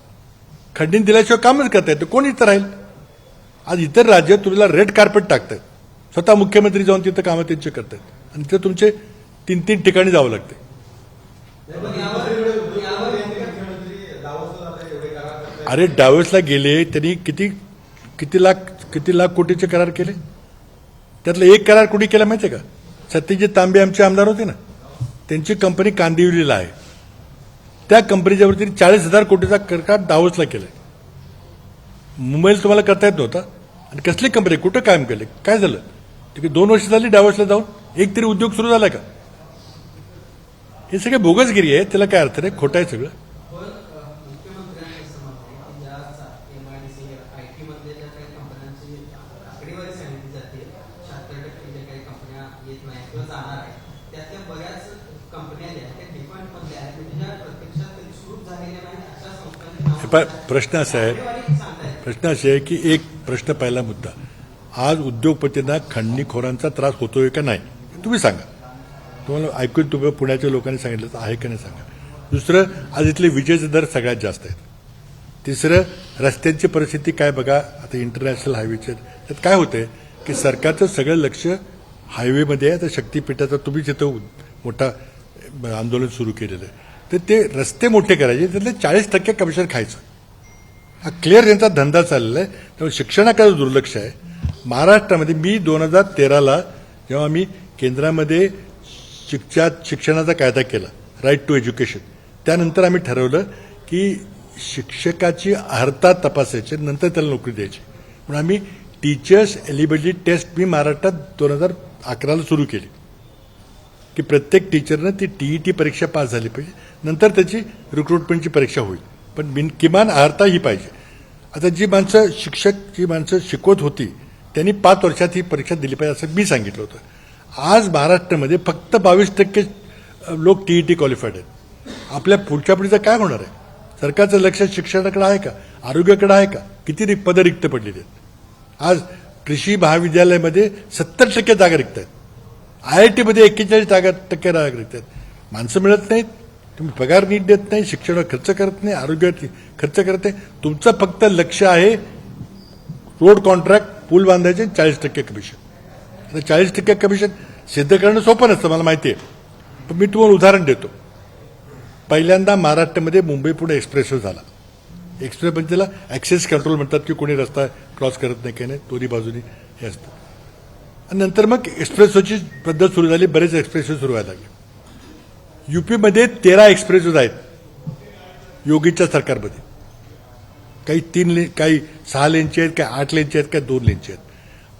खंडणी दिल्याशिवाय कामच करता येतं. कोण इथं राहील? आज इतर राज्य तुम्हाला रेड कार्पेट टाकतायत. स्वतः मुख्यमंत्री जाऊन तिथं कामं त्यांची करतायत आणि तिथं तुमचे 3-3 ठिकाणी जावं लागते. अरे डावसला गेले, त्यांनी किती लाख कोटीचे करार केले. त्यातला एक करार कुठे केला माहितीये का? सत्यजित तांबे आमचे आमदार होते ना, त्यांची कंपनी कांदिवलीला आहे. त्या कंपनीच्या वरती 40,000 कोटीचा करार डावसला केलाय. मुंबईला तुम्हाला करता येत नव्हता. आणि कसली कंपनी, कुठं काम केले, काय झालं? ठीक 2 वर्ष झाली डावसला जाऊन, एक तरी उद्योग सुरू झाला का? हे सगळे बोगसगिरी आहे. त्याला काय अर्थ नाही, खोटं आहे सगळं. मुख्यमंत्र्यांनी असं म्हणतात की ज्या MIDC IT मध्ये ज्या काही कंपन्यांची आकडेवारी सांगितली जाते, 76% ज्या काही कंपन्या येत नाही किंवा जाणार आहे, त्यातल्या बऱ्याच कंपन्या ज्या त्या डिफॉल्ट मधल्या आहेत, म्हणजे ज्या प्रत्यक्षात कधी सुरू झालेल्या नाही अशा संस्थांची प्रश्न असा आहे की एक प्रश्न, पहिला मुद्दा, आज उद्योगपतींना खंडणीखोरांचा त्रास होतोय का नाही तुम्ही सांगा. तुम्हाला ऐकून तुम्ही पुण्याच्या लोकांनी सांगितलं आहे का नाही सांगा. दुसरं, आज इथले विजेचे दर सगळ्यात जास्त आहेत. तिसरं, रस्त्यांची परिस्थिती काय बघा. आता इंटरनॅशनल हायवेचे त्यात काय होतंय की सरकारचं सगळं लक्ष हायवेमध्ये आहे. तर शक्तीपीठाचं तुम्ही तिथं मोठा आंदोलन सुरू केलेलं आहे. तर ते रस्ते मोठे करायचे, त्यातले 40% कमिशन खायचं. हा क्लिअर यांचा धंदा चाललेला आहे. त्यामुळे शिक्षणाकडे दुर्लक्ष आहे. महाराष्ट्रामध्ये मी 2013ला जेव्हा मी केंद्रामध्ये शिक्षणाचा कायदा केला, राईट टू एज्युकेशन, त्यानंतर आम्ही ठरवलं की शिक्षकाची अर्हता तपासायची, नंतर त्याला नोकरी द्यायची. म्हणून आम्ही टीचर्स एलिजिबिलिटी टेस्ट मी महाराष्ट्रात 2011ला सुरू केली की प्रत्येक टीचरनं ती TET परीक्षा पास झाली पाहिजे, नंतर त्याची रिक्रुटमेंटची परीक्षा होईल. पण किमान अर्हता ही पाहिजे. आता जी माणसं शिकवत होती त्यांनी 5 वर्षात ही परीक्षा दिली पाहिजे असं मी सांगितलं होतं. आज महाराष्ट्रामध्ये फक्त 22% लोक TET क्वालिफाईड आहेत. आपल्या पुढच्या पिढीचं काय होणार आहे? सरकारचं लक्ष शिक्षणाकडे आहे का? आरोग्याकडे आहे का? किती पदं रिक्त पडलेली आहेत? आज कृषी महाविद्यालयामध्ये 70% जागा रिक्त आहेत. IIT मध्ये 41% जागा रिक्त आहेत. माणसं मिळत नाहीत, तुम्ही पगार नीट देत नाही, शिक्षणावर खर्च करत नाही, आरोग्यावर खर्च करत नाही. तुमचं फक्त लक्ष आहे रोड कॉन्ट्रॅक्ट, पूल बांधायचे, 40% कमिशन. आता 40% कमिशन सिद्ध करणं सोपं नसतं, मला माहिती आहे. पण मी तुम्हाला उदाहरण देतो. पहिल्यांदा महाराष्ट्रामध्ये मुंबई पुणे एक्सप्रेसवे झाला. एक्सप्रेस म्हणजे त्याला ॲक्सेस कंट्रोल म्हणतात की कोणी रस्ता क्रॉस करत नाही काही नाही, दोन्ही बाजूनी हे असतं. आणि नंतर मग एक्सप्रेसवेची पद्धत सुरू झाली, बरेच एक्सप्रेसवे सुरू व्हायला लागले. UP-मध्ये 13 एक्सप्रेसवे आहेत योगीच्या सरकारमध्ये. काही 3 लेन, काही 6 लेनचे आहेत, काही 8 लेनचे आहेत, काही 2 लेनचे आहेत.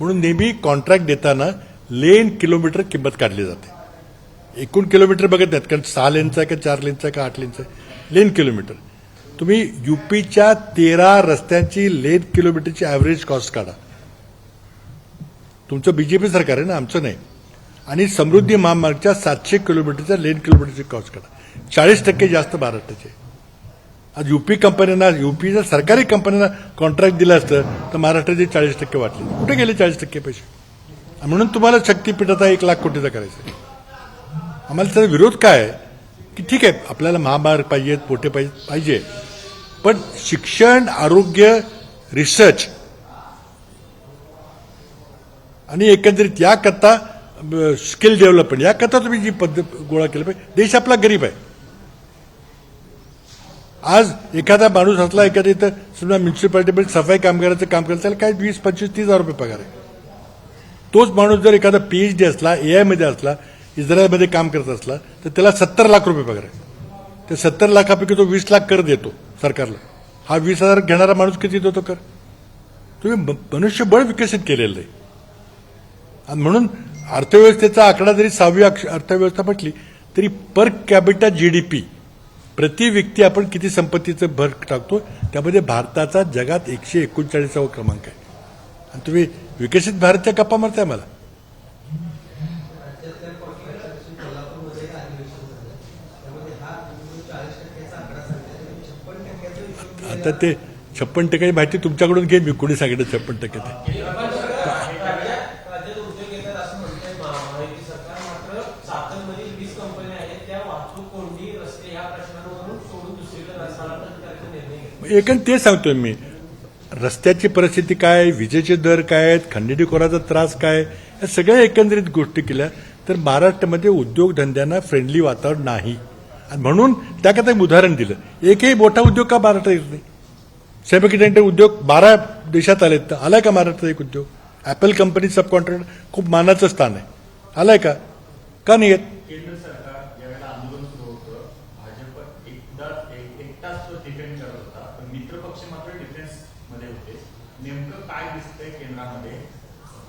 म्हणून नेहमी कॉन्ट्रॅक्ट देताना लेन किलोमीटर किंमत काढली जाते. एकूण किलोमीटर बघत नाहीत, कारण 6 लेनचा आहे का 4 लेनचा आहे का 8 लेनचा आहे, लेन किलोमीटर. तुम्ही UP-च्या 13 रस्त्यांची लेन किलोमीटरची ॲव्हरेज कॉस्ट काढा. तुमचं BJP सरकार आहे ना, आमचं नाही. आणि समृद्धी महामार्गच्या 700 किलोमीटरच्या लेन किलोमीटरची कॉस्ट काढा. 40% जास्त महाराष्ट्राचे. आज UP कंपन्यांना, UPच्या सरकारी कंपन्यांना कॉन्ट्रॅक्ट दिलं असतं तर महाराष्ट्राचे 40% वाटले. कुठे गेले 40% पैसे? म्हणून तुम्हाला शक्तीपीठाचा 1 लाख कोटीचा करायचा आहे. आम्हाला त्याचा विरोध काय आहे की ठीक आहे, आपल्याला महामार्ग पाहिजेत, पोटे पाहिजे, पण शिक्षण, आरोग्य, रिसर्च आणि एकंदरीत याकरता स्किल डेव्हलपमेंट याकरता तुम्ही जी पद्धत गोळा केली पाहिजे. देश आपला गरीब आहे. आज एखादा माणूस असला, एखाद्या इथं समजा म्युन्सिपालिटीमध्ये सफाई कामगाराचं काम करायचं, त्याला काय 20, 25, 30,000 रुपये पगार आहे. तोच माणूस जर एखादा PhD असला, AI-मध्ये असला, इस्रायलमध्ये काम करत असला, तर त्याला 70 लाख रुपये पगार आहे. ते 70 लाखापैकी तो 20 लाख कर देतो सरकारला. हा 20,000 घेणारा माणूस किती देतो कर? तुम्ही मनुष्यबळ विकसित केलेलं आहे. आणि म्हणून अर्थव्यवस्थेचा आकडा जरी 6वी अर्थव्यवस्था म्हटली तरी पर कॅपिटा GDP प्रति व्यक्ती आपण किती संपत्तीचं भर टाकतो, त्यामध्ये भारताचा जगात 139वा क्रमांक आहे. आणि तुम्ही विकसित भारतच्या गप्पा मारताय मला. राज्यातल्या कॉर्पोरेशनची कोल्हापूरमध्ये एक अधिवेशन झालं, त्यामध्ये हा 40%चा आकडा सांगतात, 56%चा हिशोब आता ते 56% माहिती तुमच्याकडून घे, मी कोणी सांगितलं 56% ते. राज्यात उद्योग येतात असं म्हणतंय माहिती सरकार. मात्र सातनमधील 20 कंपन्या आहेत त्या वाहतूक कोंडी, रस्ते या प्रश्नांवरून सोडून दुसरीकडे स्थलांतरित करायचा निर्णय घेतला. एकंदर ते सांगतोय मी. रस्त्याची परिस्थिती काय, विजेचे दर काय आहेत, खंडणीखोराचा त्रास काय, या सगळ्या एकंदरीत गोष्टी केल्या तर महाराष्ट्रामध्ये उद्योगधंद्यांना फ्रेंडली वातावरण नाही. आणि म्हणून त्याकरता एक उदाहरण दिलं. एकही मोठा उद्योग का महाराष्ट्रात येत नाही? सेमिकंडक्टर उद्योग 12 देशात आलेत, तर आलाय का महाराष्ट्रात एक उद्योग? ॲपल कंपनी सब कॉन्ट्रॅक्टर खूप मानाचं स्थान आहे, आलाय का? का नाही येत? केंद्र सरकार ज्यावेळेला आंदोलन सुरू होतं, भाजप एकटाच तो डिफेंड करत होता, पण मित्रपक्ष मात्र डिफेन्स मध्ये होते. नेमकं काय दिसतंय केंद्रामध्ये?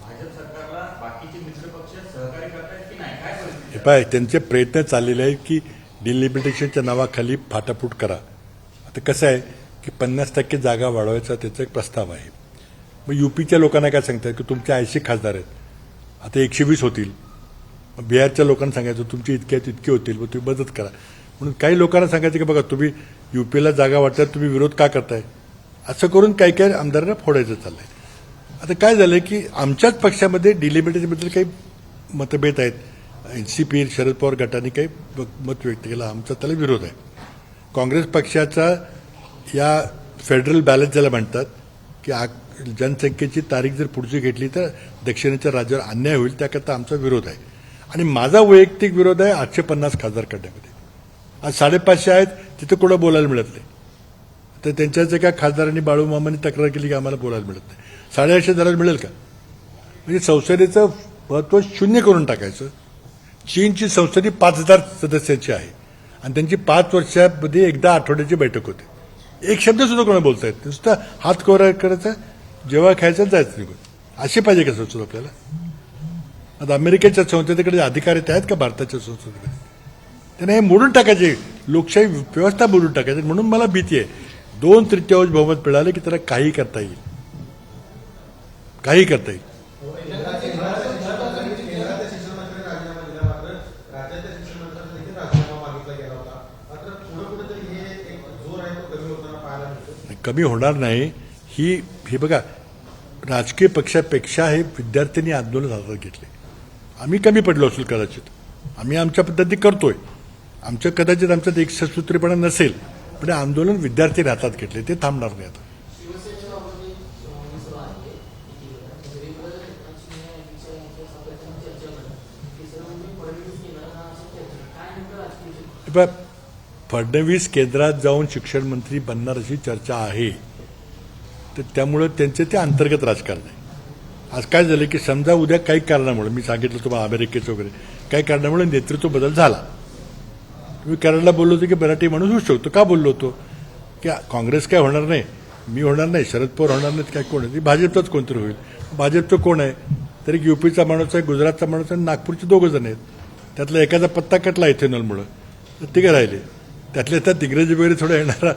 भाजप सरकारला बाकीचे मित्रपक्ष सहकार्य करतायत की नाही? काय परिस्थिती? हे पाय, त्यांचे प्रयत्न चाललेले आहेत की डिलिमिटेशनच्या नावाखाली फाटाफूट करा. आता कसं आहे की 50% जागा वाढवायचा त्याचा एक प्रस्ताव आहे. मग UPच्या लोकांना काय सांगतात की तुमचे 80 खासदार आहेत, आता 120 होतील. मग बिहारच्या लोकांना सांगायचं तुमचे इतके आहेत, इतके होतील, मग तुम्ही मदत करा. म्हणून काही लोकांना सांगायचं की बघा तुम्ही UPला जागा वाटतात, तुम्ही विरोध का करताय? असं करून काही काही आमदारांना फोडायचं चाललंय. आता काय झालंय की आमच्याच पक्षामध्ये डिलिमिटेशनबद्दल काही मतभेद आहेत. NCP शरद पवार गटाने काही मत व्यक्त केलं, आमचा त्याला विरोध आहे. काँग्रेस पक्षाचा या फेडरल बॅलन्स ज्याला म्हणतात की जनसंख्येची तारीख जर पुढची घेतली तर दक्षिणेच्या राज्यावर अन्याय होईल, त्याकरता आमचा विरोध आहे. आणि माझा वैयक्तिक विरोध आहे 850 खासदार करण्यामध्ये. आज 550 आहेत, तिथं कुठं बोलायला मिळत नाही. तर त्यांच्याच एका खासदारांनी बाळूमामांनी तक्रार केली की आम्हाला बोलायला मिळत नाही. 850 जणांना मिळेल का? म्हणजे संसदेचं महत्त्व शून्य करून टाकायचं. चीनची संसद 5,000 सदस्यांची आहे आणि त्यांची 5 वर्षामध्ये एकदा आठवड्याची बैठक होते. एक शब्द सुद्धा कोणा बोलता येत, नुसतं हात कोरा करायचा, जेव्हा खायचं जायचं निघून. अशी पाहिजे का संसद आपल्याला? आता अमेरिकेच्या संसदेकडे अधिकार आहेत का भारताच्या संसदेकडे? त्यांना हे मोडून टाकायचे, लोकशाही व्यवस्था मोडून टाकायची. म्हणून मला भीती आहे 2/3 बहुमत मिळालं की त्याला काही करता येईल, काही करता येईल. केंद्राच्या शिक्षण मंत्र्यांनी राजीनामा दिला, मात्र राज्याच्या शिक्षण मंत्र्यांचा देखील राजीनामा मागितला गेला होता. मात्र पुढे कुठेतरी हे एक जोर आहे तो कमी होताना पाहायला मिळतो. कमी होणार नाही. हे बघा, राजकीय पक्षापेक्षा हे विद्यार्थ्यांनी आंदोलन हातात घेतले. आम्ही कमी पडलो असेल कदाचित, आम्ही आमच्या पद्धती करतोय. आमचं कदाचित आमच्यात एक सूत्रीपणा नसेल, पण आंदोलन विद्यार्थ्यांनी हातात घेतले, ते थांबणार नाही आता. फडणवीस केंद्रात जाऊन शिक्षण मंत्री बनणार अशी चर्चा आहे. तर त्यामुळं त्यांचे ते अंतर्गत राजकारण आहे. आज काय झालं की समजा उद्या काही कारणामुळे, मी सांगितलं तुम्हाला अमेरिकेचं वगैरे, काही कारणामुळे नेतृत्व बदल झाला. तुम्ही कराडला बोललो होतो की मराठी माणूस होऊ शकतो. का बोललो होतो की काँग्रेस काय होणार नाही, मी होणार नाही, शरद पवार होणार नाहीत, काय कोण आहे, भाजपचाच कोणतरी होईल. भाजपचं कोण आहे, तरी यूपीचा माणूस आहे, गुजरातचा माणूस आहे, नागपूरचे 2 जण आहेत. त्यातला एकाचा पत्ता कटला इथेनॉलमुळं, तर तिघे राहिले. त्यातल्या त्यात इंग्रजी वगैरे थोडा येणारा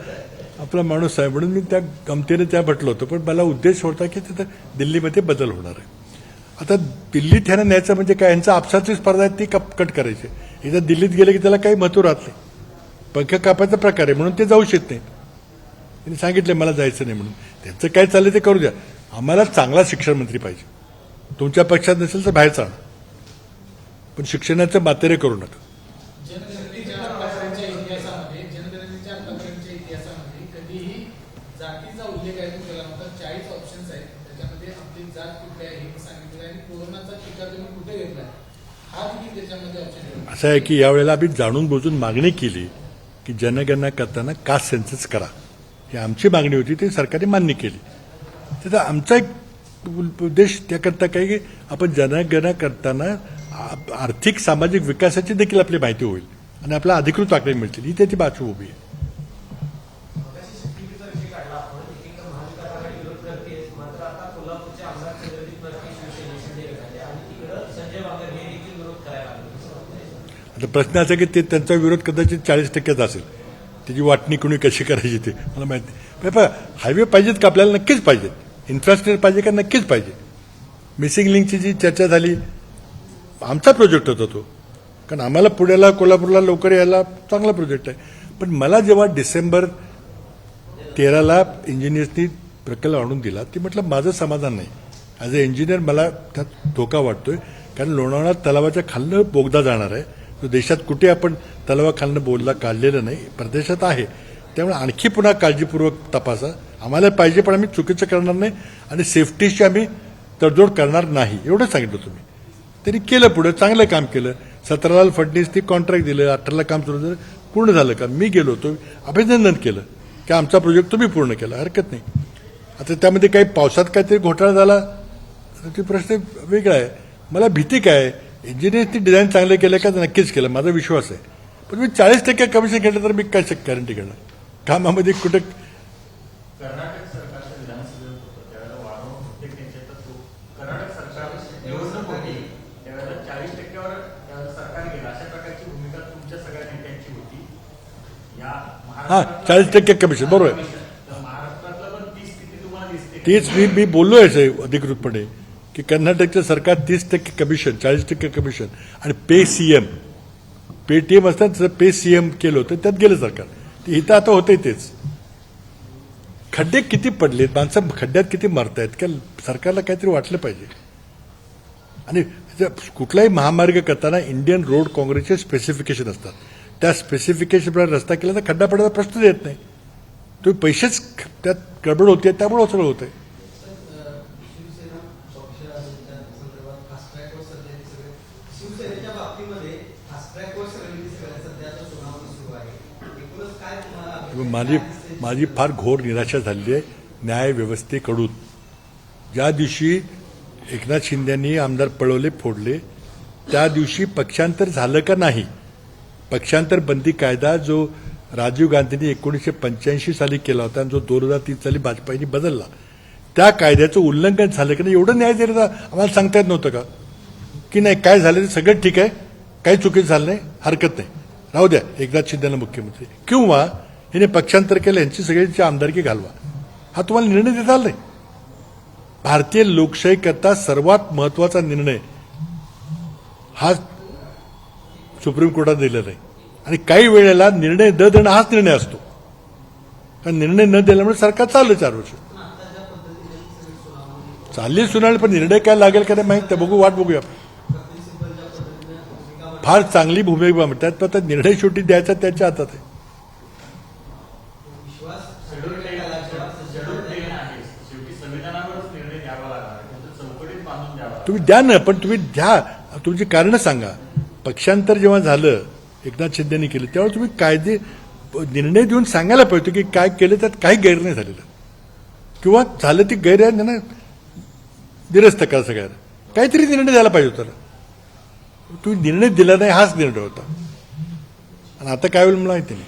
आपला माणूस आहे, म्हणून मी त्या गमतीने त्या म्हटलं होतं. पण मला उद्देश होता की तिथं दिल्लीमध्ये बदल होणार आहे. आता दिल्लीत ह्यानं न्यायचं म्हणजे काय, यांचा आपसाची स्पर्धा आहे ती कट करायची. इथं दिल्लीत गेले की त्याला काही महत्व राहत नाही. पंख कापायचा प्रकार आहे, म्हणून ते जाऊ शकत नाही. त्यांनी सांगितलं मला जायचं नाही म्हणून. त्यांचं काय चाललं ते करू द्या. आम्हाला चांगला शिक्षण मंत्री पाहिजे. तुमच्या पक्षात नसेल तर बाहेर चालणार, पण शिक्षणाचं मातेरे करू नका. जनगणनेच्या आतापर्यंतच्या इतिहासामध्ये कधीही जातीचा उल्लेख आहे तो केला नव्हता. 40 ऑप्शन्स आहेत, त्याच्यामध्ये आपली जात कुठली आहे हे सांगितलं आणि कोरोनाचा टीका तुम्ही कुठे घेतलाय हा देखील त्याच्यामध्ये ऑप्शन. असं आहे की यावेळेला आम्ही जाणून बुजून मागणी केली की जनगणना करताना कास्ट सेन्सस करा. ही आमची मागणी होती, ती सरकारने मान्य केली. त्याचा आमचा एक उद्देश त्याकरता काय की आपण जनगणना करताना आर्थिक सामाजिक विकासाची देखील आपली माहिती होईल आणि आपल्याला अधिकृत आकडे मिळतील, ही त्याची बाजू उभी आहे. मगाशी शक्तीपीठचा विषय काढला आपण. एकीकडे महाविकास आघाडी विरोध करते, मात्र आता कोल्हापूरचे आमदार चंद्रदीप नरके शिवसेनेचे झाले आणि तिकडं संजय वागर हे देखील विरोध करायला लागले. आता प्रश्न असा की ते त्यांचा विरोध कदाचित 40%च असेल. त्याची वाटणी कुणी कशी करायची ते मला माहिती नाही. पण हायवे पाहिजेत का आपल्याला? नक्कीच पाहिजेत. इन्फ्रास्ट्रक्चर पाहिजे का? नक्कीच पाहिजे. मिसिंग लिंकची जी चर्चा झाली, आमचा प्रोजेक्ट होता तो, कारण आम्हाला पुण्याला कोल्हापूरला लवकर यायला चांगला प्रोजेक्ट आहे. पण मला जेव्हा डिसेंबर 13 इंजिनियर्सनी प्रकल्प आणून दिला, ते म्हटलं माझं समाधान नाही. ॲज अ इंजिनियर मला त्यात धोका वाटतोय, कारण लोणावळा तलावाच्या खालनं बोगदा जाणार आहे. तो देशात कुठे आपण तलावाखालनं बोलला काढलेला नाही, प्रदेशात आहे. त्यामुळे आणखी पुन्हा काळजीपूर्वक तपासा. आम्हाला पाहिजे, पण आम्ही चुकीचं करणार नाही आणि सेफ्टीची आम्ही तडजोड करणार नाही, एवढं सांगितलं तुम्ही. त्यांनी केलं, पुढं चांगलं काम केलं. 17ला फडणवीस कॉन्ट्रॅक्ट दिलं, 18ला काम सुरू झालं, पूर्ण झालं का. मी गेलो होतो, अभिनंदन केलं की आमचा प्रोजेक्ट तुम्ही पूर्ण केला, हरकत नाही. आता त्यामध्ये काही पावसात काहीतरी घोटाळा झाला तर ते प्रश्न वेगळा आहे. मला भीती काय, इंजिनियर्सनी डिझाईन चांगलं केलं का? नक्कीच केलं, माझा विश्वास आहे. पण मी 40% कमिशन घेतलं तर मी काय गॅरंटी करणार कामामध्ये कुठं. कर्नाटक सरकारच्या विधानसभेत होतं त्यावेळेला वारंवार प्रत्येक त्यांच्यात कर्नाटक सरकार निवडणूक होती त्यावेळेला 40%वर सरकार गेलं, अशा प्रकारची भूमिका तुमच्या सगळ्या नेत्यांची होती. या हां, 40% कमिशन, बरोबर आहे. तर महाराष्ट्रातलं पण ती स्थिती तुम्हाला दिसते. तेच मी बोललो आहे अधिकृतपणे की कर्नाटकचं सरकार 30% कमिशन, 40% कमिशन आणि पे सीएम, पे टीएम असतात तसं पे सीएम केलं होतं, त्यात गेलं सरकार. ते इथं आता होतंय तेच. खड्डे किती पडलेत, माणसं खड्ड्यात किती मरतायत, का सरकारला काहीतरी वाटलं पाहिजे. आणि कुठलाही महामार्ग करताना इंडियन रोड काँग्रेसचे स्पेसिफिकेशन असतात. त्या स्पेसिफिकेशनप्रमाणे रस्ता केला तर खड्डा पडायचा प्रश्न येत नाही. तुम्ही पैसेच त्यात गडबड होते, त्यामुळे सगळं होतंय. शिवसेना पक्षाच्या संदर्भात फास्ट ट्रॅकवर सध्या सगळे शिवसेनेच्या बाबतीमध्ये फास्ट ट्रॅकवर सगळ्या सध्याचा सुनावणी सुरू आहे. एकूणच काय तुम्हाला माझी फार घोर निराशा झालेली आहे न्याय व्यवस्थेकडून. ज्या दिवशी एकनाथ शिंदेंनी आमदार पळवले, फोडले, त्या दिवशी पक्षांतर झालं का नाही? पक्षांतर बंदी कायदा जो राजीव गांधींनी 1985 साली केला होता आणि जो 2003 साली वाजपेयींनी बदलला, त्या कायद्याचं उल्लंघन झालं की नाही एवढं न्याय द्यायला आम्हाला सांगता येत नव्हतं का? की नाही काय झालं ते सगळं ठीक आहे, काही चुकीचं झालं नाही, हरकत नाही, राहू द्या एकनाथ शिंदेला मुख्यमंत्री, किंवा हिने पक्षांतर केलं यांची सगळ्यांची आमदारकी घालवा, हा तुम्हाला निर्णय देता आला नाही. भारतीय लोकशाहीकरता सर्वात महत्वाचा निर्णय हा सुप्रीम कोर्टात दिलेला आहे. आणि काही वेळेला निर्णय न देणं हाच निर्णय असतो. कारण निर्णय न दिल्यामुळे सरकार चाललं 4 वर्ष चालली सुनावणी, पण निर्णय काय लागेल का नाही माहीत नाही, बघू, वाट बघूया. फार चांगली भूमिका म्हणतात, पण आता निर्णय शेवटी द्यायचा त्याच्या हातात आहे. शेवटी संविधानावरच निर्णय द्यावा लागणार, चौकटीत बांधून द्यावा. तुम्ही द्या ना, पण तुम्ही द्या, तुमची कारणं सांगा. पक्षांतर जेव्हा झालं एकनाथ शिंदेनी केलं त्यावेळी तुम्ही कायदे निर्णय देऊन सांगायला पाहिजे की काय केलं त्यात काही गैर नाही झालेलं, किंवा झालं ती गैर आहे ना निरस्त करा सगळ्यांना, काहीतरी निर्णय द्यायला पाहिजे होता. तुम्ही निर्णय दिला नाही हाच निर्णय होता. आणि आता काय होईल मला माहिती नाही.